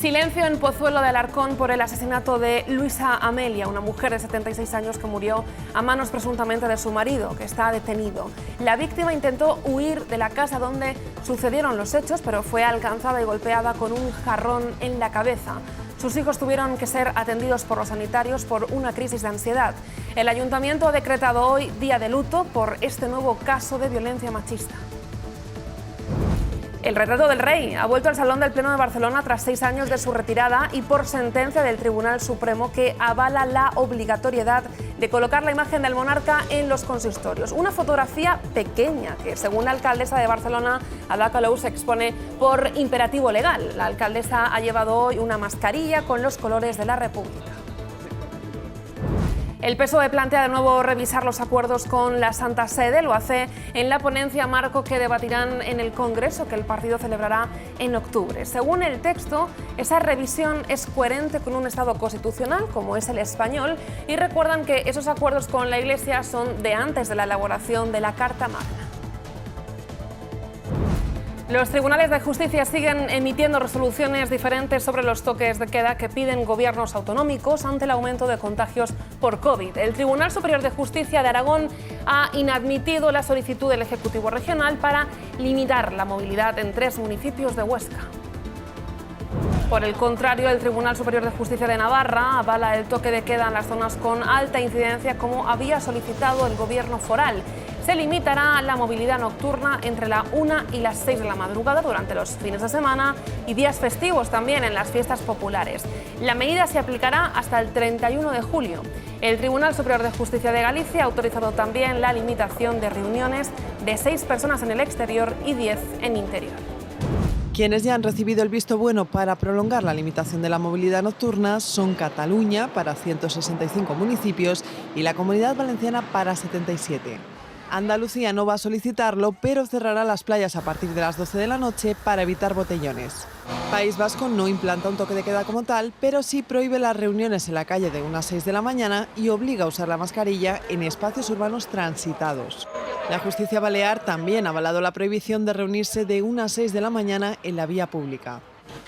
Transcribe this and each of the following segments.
Silencio en Pozuelo de Alarcón por el asesinato de Luisa Amelia, una mujer de 76 años que murió a manos presuntamente de su marido, que está detenido. La víctima intentó huir de la casa donde sucedieron los hechos, pero fue alcanzada y golpeada con un jarrón en la cabeza. Sus hijos tuvieron que ser atendidos por los sanitarios por una crisis de ansiedad. El ayuntamiento ha decretado hoy día de luto por este nuevo caso de violencia machista. El retrato del rey ha vuelto al Salón del Pleno de Barcelona tras 6 años de su retirada y por sentencia del Tribunal Supremo que avala la obligatoriedad de colocar la imagen del monarca en los consistorios. Una fotografía pequeña que, según la alcaldesa de Barcelona, Ada Colau, se expone por imperativo legal. La alcaldesa ha llevado hoy una mascarilla con los colores de la República. El PSOE plantea de nuevo revisar los acuerdos con la Santa Sede. Lo hace en la ponencia marco que debatirán en el Congreso, que el partido celebrará en octubre. Según el texto, esa revisión es coherente con un Estado constitucional, como es el español, y recuerdan que esos acuerdos con la Iglesia son de antes de la elaboración de la Carta Magna. Los tribunales de justicia siguen emitiendo resoluciones diferentes sobre los toques de queda que piden gobiernos autonómicos ante el aumento de contagios por COVID. El Tribunal Superior de Justicia de Aragón ha inadmitido la solicitud del Ejecutivo Regional para limitar la movilidad en 3 municipios de Huesca. Por el contrario, el Tribunal Superior de Justicia de Navarra avala el toque de queda en las zonas con alta incidencia, como había solicitado el Gobierno foral. Se limitará la movilidad nocturna entre la 1 y las 6 de la madrugada durante los fines de semana y días festivos también en las fiestas populares. La medida se aplicará hasta el 31 de julio. El Tribunal Superior de Justicia de Galicia ha autorizado también la limitación de reuniones de 6 personas en el exterior y 10 en interior. Quienes ya han recibido el visto bueno para prolongar la limitación de la movilidad nocturna son Cataluña, para 165 municipios, y la Comunidad Valenciana, para 77. Andalucía no va a solicitarlo, pero cerrará las playas a partir de las 12 de la noche para evitar botellones. País Vasco no implanta un toque de queda como tal, pero sí prohíbe las reuniones en la calle de 1 a 6 de la mañana y obliga a usar la mascarilla en espacios urbanos transitados. La justicia balear también ha avalado la prohibición de reunirse de 1 a 6 de la mañana en la vía pública.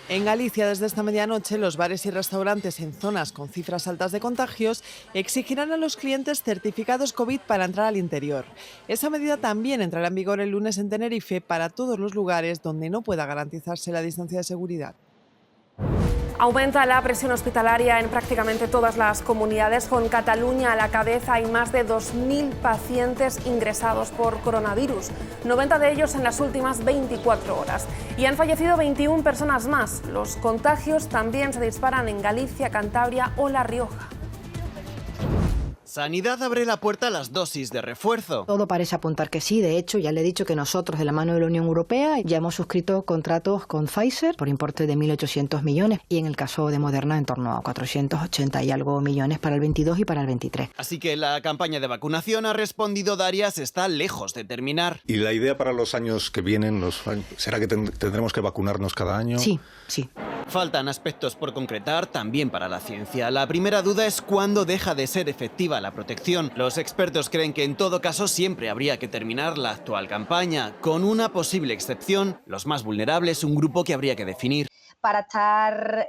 En Galicia, desde esta medianoche, los bares y restaurantes en zonas con cifras altas de contagios exigirán a los clientes certificados COVID para entrar al interior. Esa medida también entrará en vigor el lunes en Tenerife para todos los lugares donde no pueda garantizarse la distancia de seguridad. Aumenta la presión hospitalaria en prácticamente todas las comunidades. Con Cataluña a la cabeza, hay más de 2.000 pacientes ingresados por coronavirus, 90 de ellos en las últimas 24 horas. Y han fallecido 21 personas más. Los contagios también se disparan en Galicia, Cantabria o La Rioja. Sanidad abre la puerta a las dosis de refuerzo. Todo parece apuntar que sí. De hecho, ya le he dicho que nosotros, de la mano de la Unión Europea, ya hemos suscrito contratos con Pfizer por importe de 1.800 millones y en el caso de Moderna en torno a 480 y algo millones para el 22 y para el 23. Así que la campaña de vacunación, ha respondido Darias, está lejos de terminar. ¿Y la idea para los años que vienen será que tendremos que vacunarnos cada año? Sí. Faltan aspectos por concretar también para la ciencia. La primera duda es cuándo deja de ser efectiva la protección. Los expertos creen que en todo caso siempre habría que terminar la actual campaña, con una posible excepción: los más vulnerables, un grupo que habría que definir. Para estar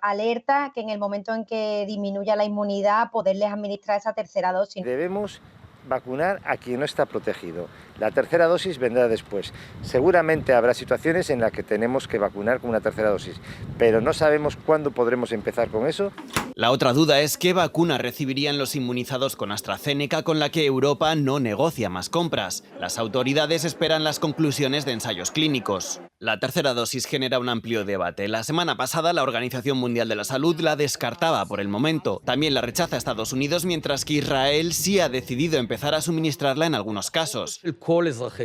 alerta, que en el momento en que disminuya la inmunidad, poderles administrar esa tercera dosis. Debemos vacunar a quien no está protegido. La tercera dosis vendrá después. Seguramente habrá situaciones en las que tenemos que vacunar con una tercera dosis, pero no sabemos cuándo podremos empezar con eso. La otra duda es qué vacuna recibirían los inmunizados con AstraZeneca, con la que Europa no negocia más compras. Las autoridades esperan las conclusiones de ensayos clínicos. La tercera dosis genera un amplio debate. La semana pasada la Organización Mundial de la Salud la descartaba por el momento. También la rechaza Estados Unidos, mientras que Israel sí ha decidido empezar a suministrarla en algunos casos.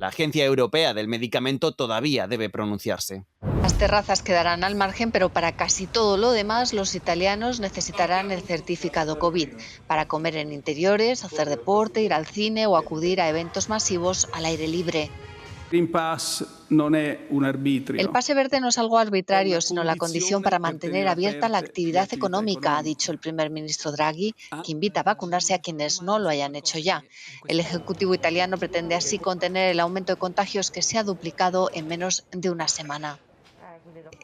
La Agencia Europea del Medicamento todavía debe pronunciarse. Las terrazas quedarán al margen, pero para casi todo lo demás los italianos necesitarán el certificado COVID para comer en interiores, hacer deporte, ir al cine o acudir a eventos masivos al aire libre. El pase verde no es algo arbitrario, sino la condición para mantener abierta la actividad económica, ha dicho el primer ministro Draghi, que invita a vacunarse a quienes no lo hayan hecho ya. El Ejecutivo italiano pretende así contener el aumento de contagios que se ha duplicado en menos de una semana.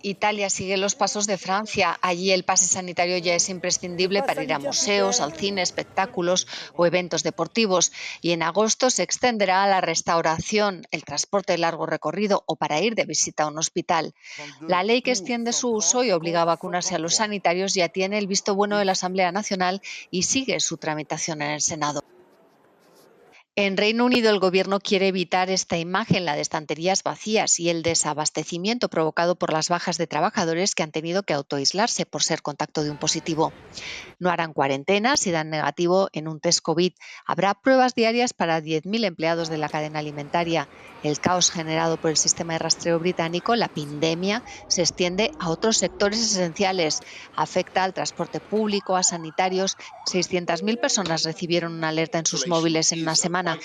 Italia sigue los pasos de Francia. Allí el pase sanitario ya es imprescindible para ir a museos, al cine, espectáculos o eventos deportivos. Y en agosto se extenderá a la restauración, el transporte de largo recorrido o para ir de visita a un hospital. La ley que extiende su uso y obliga a vacunarse a los sanitarios ya tiene el visto bueno de la Asamblea Nacional y sigue su tramitación en el Senado. En Reino Unido, el gobierno quiere evitar esta imagen, la de estanterías vacías y el desabastecimiento provocado por las bajas de trabajadores que han tenido que autoaislarse por ser contacto de un positivo. No harán cuarentena si dan negativo en un test COVID. Habrá pruebas diarias para 10.000 empleados de la cadena alimentaria. El caos generado por el sistema de rastreo británico, la pandemia, se extiende a otros sectores esenciales. Afecta al transporte público, a sanitarios. 600.000 personas recibieron una alerta en sus móviles en una semana,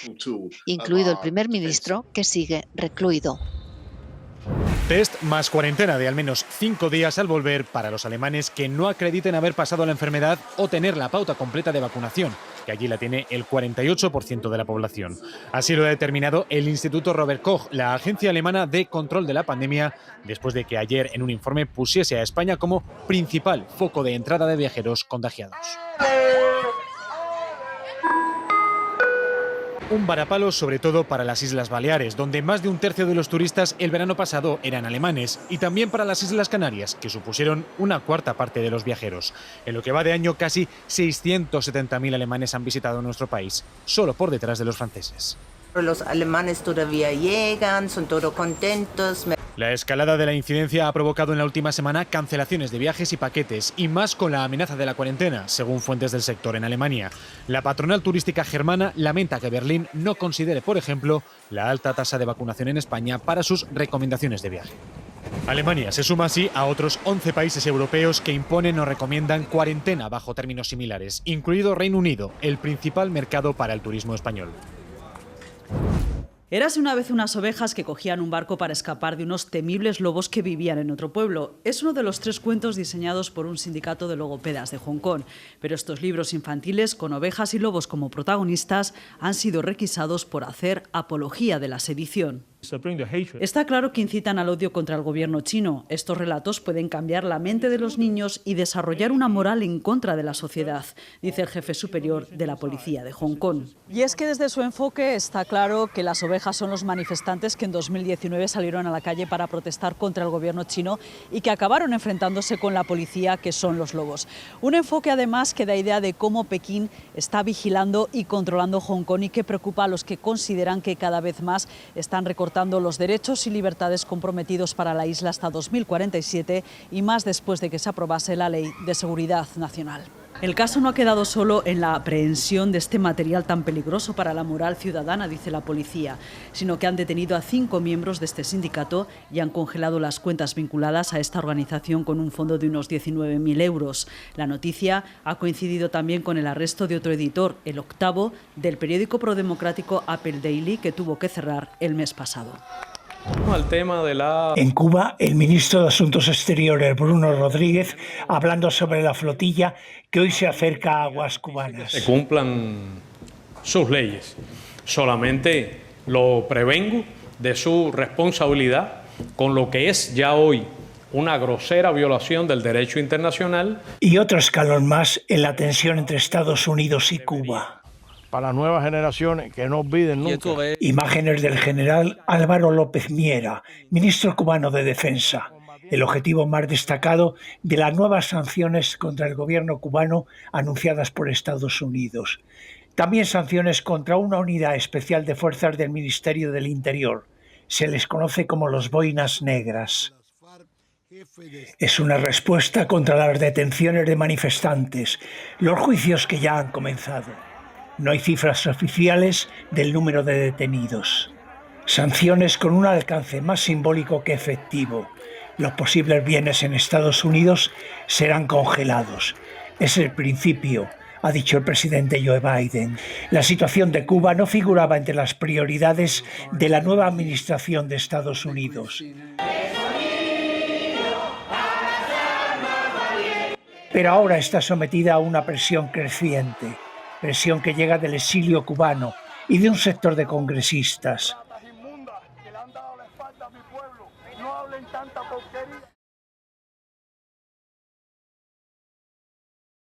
incluido el primer ministro, que sigue recluido. Test más cuarentena de al menos 5 días al volver para los alemanes que no acrediten haber pasado la enfermedad o tener la pauta completa de vacunación, que allí la tiene el 48% de la población. Así lo ha determinado el Instituto Robert Koch, la agencia alemana de control de la pandemia, después de que ayer en un informe pusiese a España como principal foco de entrada de viajeros contagiados. Un varapalo sobre todo para las Islas Baleares, donde más de un tercio de los turistas el verano pasado eran alemanes, y también para las Islas Canarias, que supusieron una cuarta parte de los viajeros. En lo que va de año, casi 670.000 alemanes han visitado nuestro país, solo por detrás de los franceses. Los alemanes todavía llegan, son todos contentos. La escalada de la incidencia ha provocado en la última semana cancelaciones de viajes y paquetes, y más con la amenaza de la cuarentena, según fuentes del sector en Alemania. La patronal turística germana lamenta que Berlín no considere, por ejemplo, la alta tasa de vacunación en España para sus recomendaciones de viaje. Alemania se suma así a otros 11 países europeos que imponen o recomiendan cuarentena bajo términos similares, incluido Reino Unido, el principal mercado para el turismo español. Érase una vez unas ovejas que cogían un barco para escapar de unos temibles lobos que vivían en otro pueblo. Es uno de los 3 cuentos diseñados por un sindicato de logopedas de Hong Kong. Pero estos libros infantiles, con ovejas y lobos como protagonistas, han sido requisados por hacer apología de la sedición. Está claro que incitan al odio contra el gobierno chino. Estos relatos pueden cambiar la mente de los niños y desarrollar una moral en contra de la sociedad, dice el jefe superior de la policía de Hong Kong. Y es que desde su enfoque está claro que las ovejas son los manifestantes que en 2019 salieron a la calle para protestar contra el gobierno chino y que acabaron enfrentándose con la policía, que son los lobos. Un enfoque además que da idea de cómo Pekín está vigilando y controlando Hong Kong y que preocupa a los que consideran que cada vez más están recortando los derechos y libertades comprometidos para la isla hasta 2047 y más después de que se aprobase la Ley de Seguridad Nacional. El caso no ha quedado solo en la aprehensión de este material tan peligroso para la moral ciudadana, dice la policía, sino que han detenido a 5 miembros de este sindicato y han congelado las cuentas vinculadas a esta organización con un fondo de unos 19.000 euros. La noticia ha coincidido también con el arresto de otro editor, el 8º, del periódico prodemocrático Apple Daily, que tuvo que cerrar el mes pasado. En Cuba, el ministro de Asuntos Exteriores, Bruno Rodríguez, hablando sobre la flotilla que hoy se acerca a aguas cubanas. Que cumplan sus leyes. Solamente lo prevengo de su responsabilidad con lo que es ya hoy una grosera violación del derecho internacional. Y otro escalón más en la tensión entre Estados Unidos y Cuba. Para las nuevas generaciones, que no olviden nunca. Imágenes del general Álvaro López Miera, ministro cubano de Defensa. El objetivo más destacado de las nuevas sanciones contra el gobierno cubano anunciadas por Estados Unidos. También sanciones contra una unidad especial de fuerzas del Ministerio del Interior. Se les conoce como los boinas negras. Es una respuesta contra las detenciones de manifestantes, los juicios que ya han comenzado. No hay cifras oficiales del número de detenidos. Sanciones con un alcance más simbólico que efectivo. Los posibles bienes en Estados Unidos serán congelados. Es el principio, ha dicho el presidente Joe Biden. La situación de Cuba no figuraba entre las prioridades de la nueva administración de Estados Unidos. Pero ahora está sometida a una presión creciente. Presión que llega del exilio cubano y de un sector de congresistas.